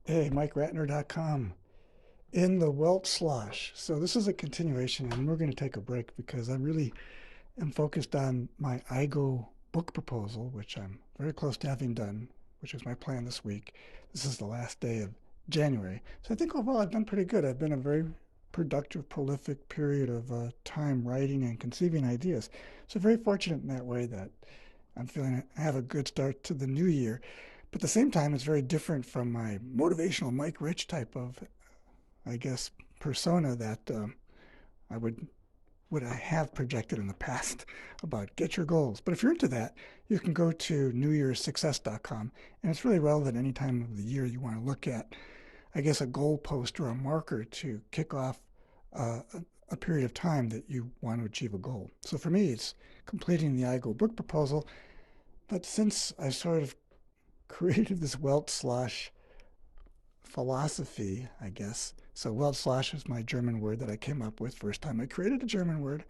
Hey, MikeRatner.com in the Weltschloss. So this is a continuation, and we're going to take a break because I really am focused on my IGO book proposal, which I'm very close to having done, which is my plan this week. This is the last day of January. So I think overall I've done pretty good. I've been a very productive, prolific period of time writing and conceiving ideas. So very fortunate in that way that I'm feeling I have a good start to the new year. But at the same time, it's very different from my motivational Mike Rich type of, I guess, persona that I would I have projected in the past about get your goals. But if you're into that, you can go to newyearsuccess.com, and it's really relevant any time of the year you want to look at, I guess, a goal post or a marker to kick off a period of time that you want to achieve a goal. So for me, it's completing the IGO book proposal. But since I sort of created this Weltschloss philosophy, I guess. So Weltschloss is my German word that I came up with first time I created a German word,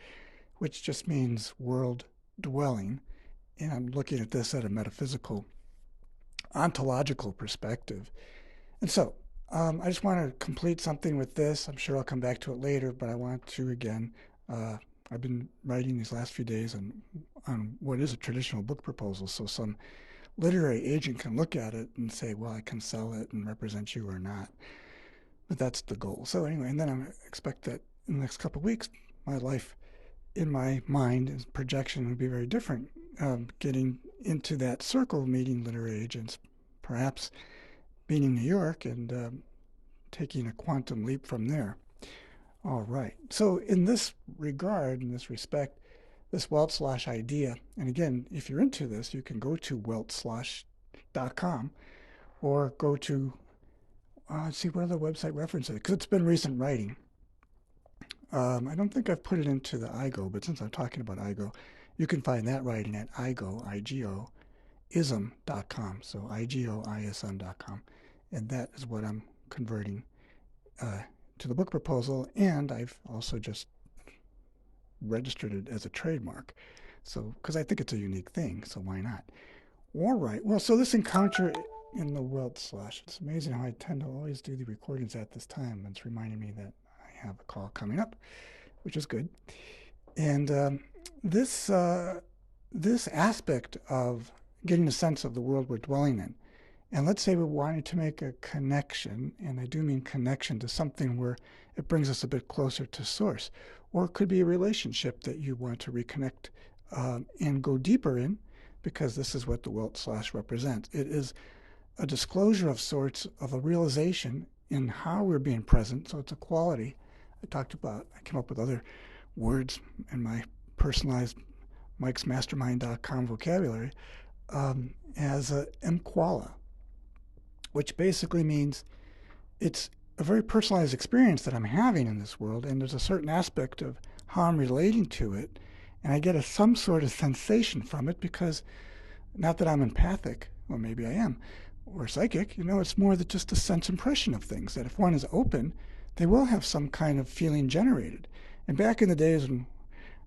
which just means world dwelling. And I'm looking at this at a metaphysical, ontological perspective. And so I just want to complete something with this. I'm sure I'll come back to it later, but I want to again. I've been writing these last few days on what is a traditional book proposal. So some literary agent can look at it and say, well, I can sell it and represent you or not. But that's the goal. So anyway, and then I expect that in the next couple of weeks, my life in my mind and projection would be very different. Getting into that circle, meeting literary agents, perhaps being in New York and taking a quantum leap from there. All right. So in this regard, in this respect, this Weltschloss idea, and again, if you're into this, you can go to weltschloss.com or go to, see what other website references, because it's been recent writing. I don't think I've put it into the IGO, but since I'm talking about IGO, you can find that writing at IGO, ism.com. So IGOISM.com. And that is what I'm converting to the book proposal. And I've also just registered it as a trademark. So, because I think it's a unique thing, so why not? All right. Well, so this encounter in the Weltschloss, it's amazing how I tend to always do the recordings at this time. It's reminding me that I have a call coming up, which is good. And this this aspect of getting a sense of the world we're dwelling in, and let's say we wanted to make a connection, and I do mean connection to something where it brings us a bit closer to source, or it could be a relationship that you want to reconnect and go deeper in, because this is what the Weltschloss represents. It is a disclosure of sorts of a realization in how we're being present. So it's a quality. I came up with other words in my personalized mikesmastermind.com vocabulary as a mquala, which basically means it's a very personalized experience that I'm having in this world, and there's a certain aspect of how I'm relating to it, and I get some sort of sensation from it because not that I'm empathic, or maybe I am, or psychic, it's more than just a sense impression of things, that if one is open, they will have some kind of feeling generated. And back in the days when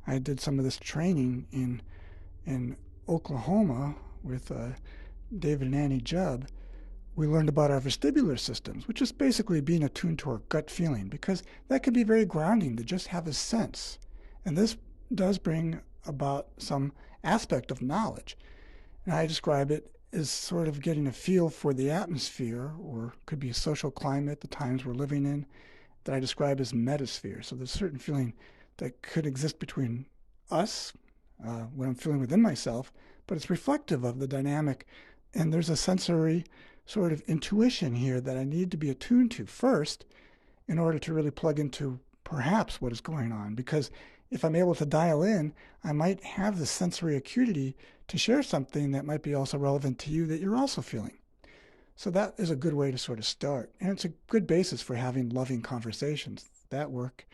I did some of this training in Oklahoma with David and Annie Jubb, we learned about our vestibular systems, which is basically being attuned to our gut feeling, because that can be very grounding to just have a sense. And this does bring about some aspect of knowledge. And I describe it as sort of getting a feel for the atmosphere, or could be a social climate, the times we're living in, that I describe as metasphere. So there's a certain feeling that could exist between us, when I'm feeling within myself, but it's reflective of the dynamic. And there's a sensory sort of intuition here that I need to be attuned to first in order to really plug into perhaps what is going on. Because if I'm able to dial in, I might have the sensory acuity to share something that might be also relevant to you that you're also feeling. So that is a good way to sort of start. And it's a good basis for having loving conversations. That work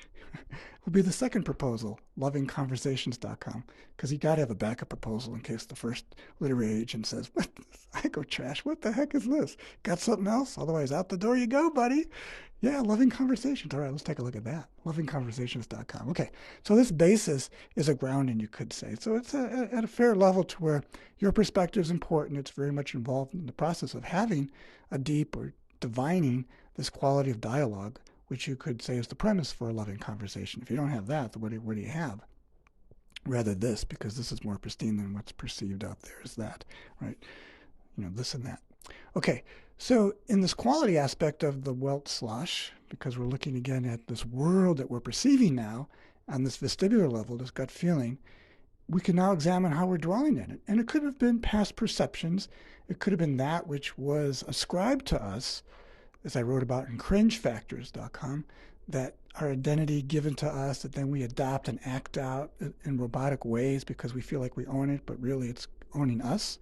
would be the second proposal, lovingconversations.com, because you got to have a backup proposal in case the first literary agent says, "What? I go trash. What the heck is this? Got something else? Otherwise, out the door you go, buddy." Yeah, Loving Conversations. All right, let's take a look at that. Lovingconversations.com. Okay, so this basis is a grounding, you could say. So it's at a fair level to where your perspective is important. It's very much involved in the process of having a deep or divining this quality of dialogue, which you could say is the premise for a loving conversation. If you don't have that, what do you have? Rather this, because this is more pristine than what's perceived out there is that, right? This and that. Okay, so in this quality aspect of the Weltschloss, because we're looking again at this world that we're perceiving now on this vestibular level, this gut feeling, we can now examine how we're dwelling in it. And it could have been past perceptions. It could have been that which was ascribed to us, as I wrote about in cringefactors.com, that our identity given to us that then we adopt and act out in robotic ways because we feel like we own it, but really it's owning us.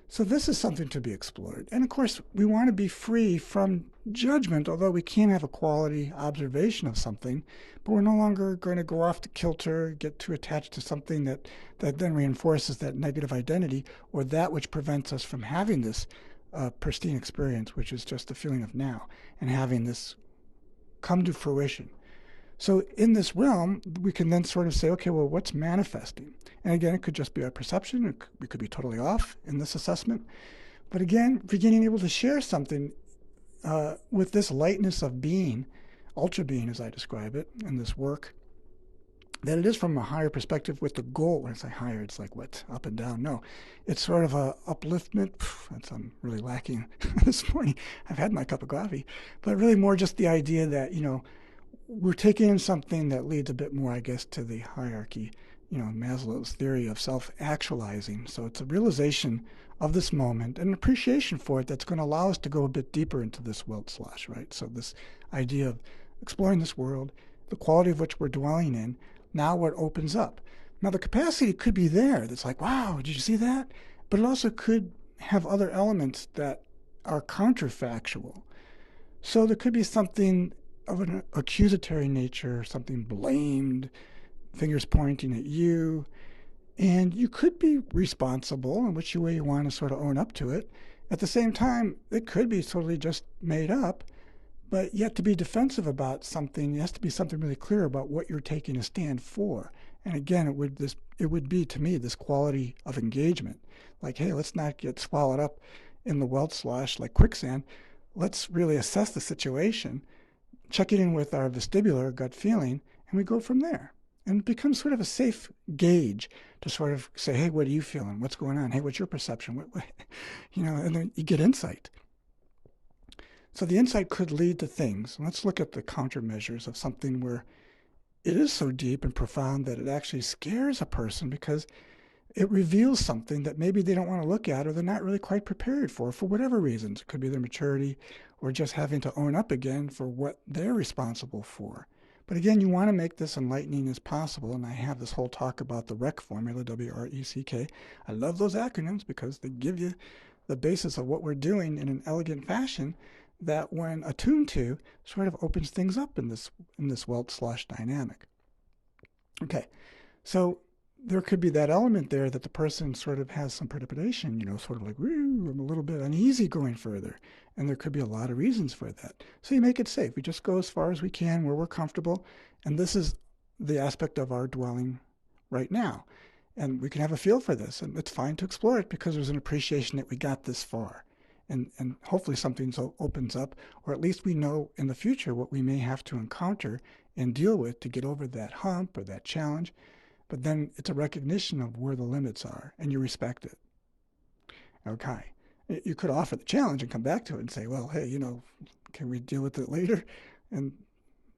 So this is something to be explored. And of course, we want to be free from judgment, although we can have a quality observation of something, but we're no longer going to go off the kilter, get too attached to something that then reinforces that negative identity or that which prevents us from having this pristine experience, which is just the feeling of now, and having this come to fruition. So in this realm, we can then sort of say, okay, well, what's manifesting? And again, it could just be our perception. We could be totally off in this assessment. But again, being able to share something with this lightness of being, ultra being as I describe it in this work, that it is from a higher perspective with the goal. When I say higher, it's like what? Up and down? No. It's sort of a upliftment. I'm really lacking this morning. I've had my cup of coffee. But really more just the idea that, we're taking in something that leads a bit more, I guess, to the hierarchy, Maslow's theory of self-actualizing. So it's a realization of this moment and an appreciation for it that's going to allow us to go a bit deeper into this Weltschloss, right? So this idea of exploring this world, the quality of which we're dwelling in, now what opens up. Now the capacity could be there. That's like, wow, did you see that? But it also could have other elements that are counterfactual. So there could be something of an accusatory nature, something blamed, fingers pointing at you, and you could be responsible in which way you want to sort of own up to it. At the same time, it could be totally just made up, but yet to be defensive about something, it has to be something really clear about what you're taking a stand for. And again, it would be to me this quality of engagement, like, hey, let's not get swallowed up in the Weltschloss like quicksand. Let's really assess the situation, check it in with our vestibular gut feeling, and we go from there. And it becomes sort of a safe gauge to sort of say, hey, what are you feeling? What's going on? Hey, what's your perception? And then you get insight. So the insight could lead to things. Let's look at the countermeasures of something where it is so deep and profound that it actually scares a person because it reveals something that maybe they don't want to look at or they're not really quite prepared for whatever reasons. It could be their maturity or just having to own up again for what they're responsible for. But again, you want to make this enlightening as possible, and I have this whole talk about the RECK formula, W-R-E-C-K. I love those acronyms because they give you the basis of what we're doing in an elegant fashion that when attuned to sort of opens things up in this Weltschloss dynamic. Okay, so there could be that element there that the person sort of has some perturbation, sort of like, woo, I'm a little bit uneasy going further. And there could be a lot of reasons for that. So you make it safe. We just go as far as we can where we're comfortable. And this is the aspect of our dwelling right now. And we can have a feel for this. And it's fine to explore it because there's an appreciation that we got this far. And hopefully something opens up, or at least we know in the future what we may have to encounter and deal with to get over that hump or that challenge. But then it's a recognition of where the limits are, and you respect it. Okay. You could offer the challenge and come back to it and say, well, hey, can we deal with it later? And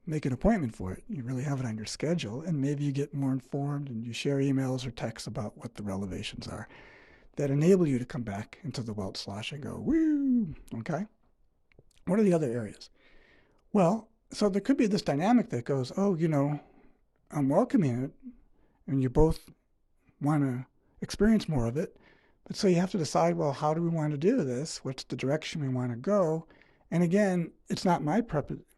make an appointment for it. You really have it on your schedule, and maybe you get more informed and you share emails or texts about what the revelations are that enable you to come back into the Weltschloss and go, woo, okay? What are the other areas? Well, so there could be this dynamic that goes, oh, I'm welcoming it, and you both want to experience more of it. But so you have to decide, well, how do we want to do this? What's the direction we want to go? And again, it's not my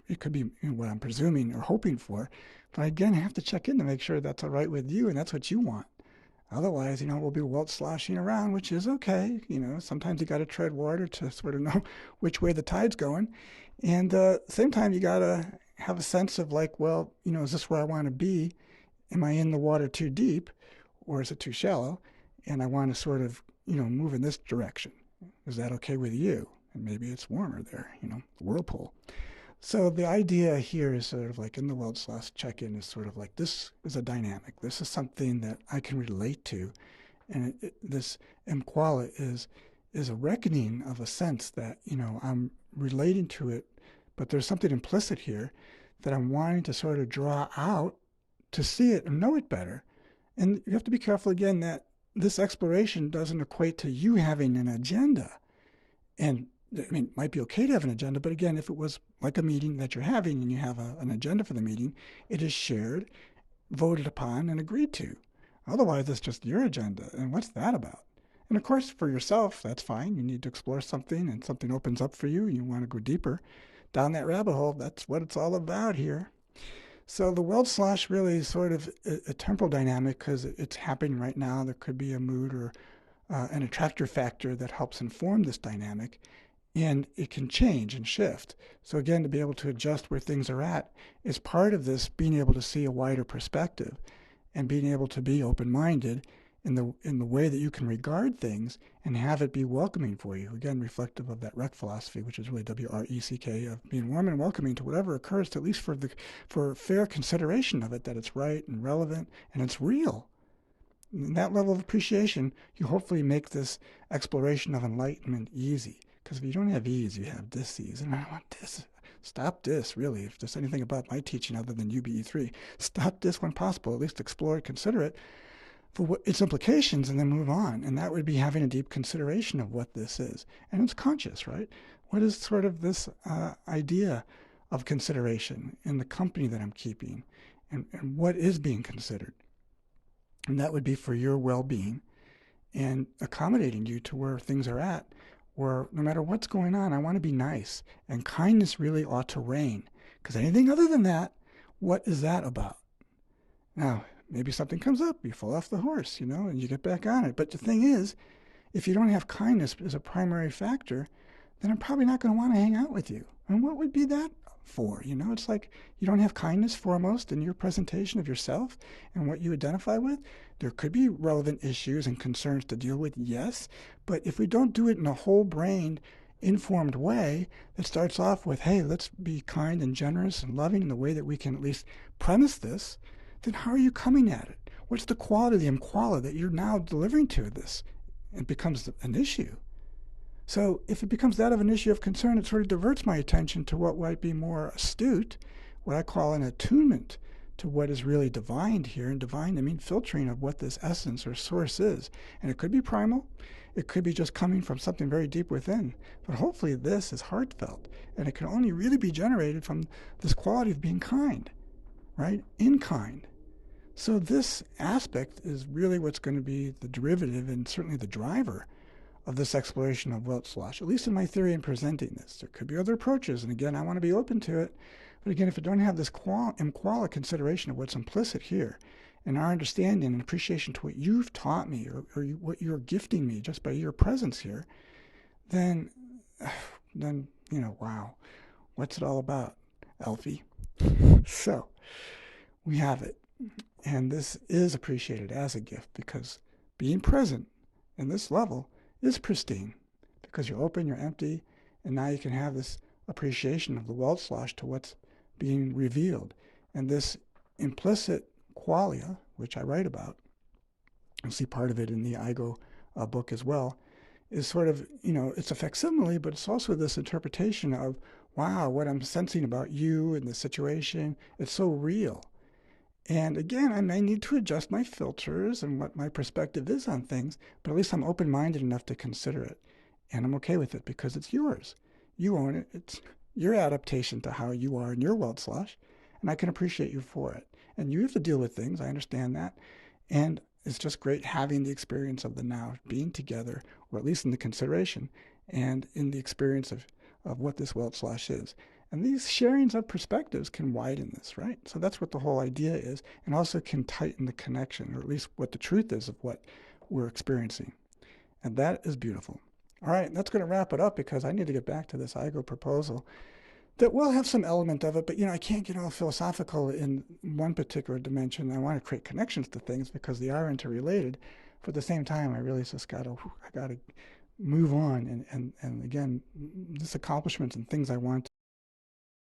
it could be what I'm presuming or hoping for. But again, I have to check in to make sure that's all right with you and that's what you want. Otherwise, we'll be Weltschlossing around, which is okay. Sometimes you got to tread water to sort of know which way the tide's going. And at the same time, you got to have a sense of like, well, is this where I want to be? Am I in the water too deep or is it too shallow? And I want to sort of, move in this direction. Is that okay with you? and maybe it's warmer there, the whirlpool. So the idea here is sort of like in the Weltschloss check-in is sort of like this is a dynamic. This is something that I can relate to, and this mquala is a reckoning of a sense that I'm relating to it, but there's something implicit here that I'm wanting to sort of draw out to see it and know it better. And you have to be careful again that this exploration doesn't equate to you having an agenda. And I mean, it might be okay to have an agenda, but again, if it was like a meeting that you're having and you have an agenda for the meeting, it is shared, voted upon, and agreed to. Otherwise, it's just your agenda. And what's that about? And of course, for yourself, that's fine. You need to explore something and something opens up for you and you want to go deeper down that rabbit hole. That's what it's all about here. So the Weltschloss really is sort of a temporal dynamic because it's happening right now. There could be a mood or an attractor factor that helps inform this dynamic, and it can change and shift. So again, to be able to adjust where things are at is part of this being able to see a wider perspective and being able to be open-minded in the way that you can regard things and have it be welcoming for you. Again, reflective of that REC philosophy, which is really WRECK, of being warm and welcoming to whatever occurs, to at least for fair consideration of it, that it's right and relevant and it's real. And that level of appreciation, you hopefully make this exploration of enlightenment easy. Because if you don't have ease, you have dis-ease. And I want this. Stop this, really. If there's anything about my teaching other than UBE3, stop this when possible. At least explore it, consider it for its implications, and then move on. And that would be having a deep consideration of what this is. And it's conscious, right? What is sort of this idea of consideration in the company that I'm keeping? And what is being considered? And that would be for your well-being and accommodating you to where things are at, where no matter what's going on, I want to be nice. And kindness really ought to reign. Because anything other than that, what is that about? Now, maybe something comes up, you fall off the horse, and you get back on it. But the thing is, if you don't have kindness as a primary factor, then I'm probably not going to want to hang out with you. And what would be that for? It's like you don't have kindness foremost in your presentation of yourself and what you identify with. There could be relevant issues and concerns to deal with, yes, but if we don't do it in a whole-brained, informed way that starts off with, hey, let's be kind and generous and loving in the way that we can at least premise this, then how are you coming at it? What's the quality, the mquala that you're now delivering to this? It becomes an issue. So if it becomes that of an issue of concern, it sort of diverts my attention to what might be more astute, what I call an attunement to what is really divine here. And divine, I mean filtering of what this essence or source is. And it could be primal. It could be just coming from something very deep within. But hopefully this is heartfelt. And it can only really be generated from this quality of being kind, right? In kind. So this aspect is really what's going to be the derivative and certainly the driver of this exploration of Weltschloss, at least in my theory in presenting this. There could be other approaches, and again, I want to be open to it. But again, if I don't have this mquala consideration of what's implicit here, and our understanding and appreciation to what you've taught me or what you're gifting me just by your presence here, then, wow, what's it all about, Elfie? So, we have it. And this is appreciated as a gift because being present in this level is pristine because you're open, you're empty, and now you can have this appreciation of the Weltschloss to what's being revealed. And this implicit qualia, which I write about, you'll see part of it in the Igo book as well, is sort of, it's a facsimile, but it's also this interpretation of, wow, what I'm sensing about you and the situation, it's so real. And again, I may need to adjust my filters and what my perspective is on things, but at least I'm open-minded enough to consider it. And I'm okay with it because it's yours. You own it. It's your adaptation to how you are in your Weltschloss, and I can appreciate you for it. And you have to deal with things. I understand that. And it's just great having the experience of the now, being together, or at least in the consideration, and in the experience of what this Weltschloss is. And these sharings of perspectives can widen this, right? So that's what the whole idea is, and also can tighten the connection, or at least what the truth is of what we're experiencing. And that is beautiful. All right, that's going to wrap it up because I need to get back to this Igo proposal that will have some element of it, but I can't get all philosophical in one particular dimension. I want to create connections to things because they are interrelated. But at the same time, I really just got to move on and again, this accomplishments and things I want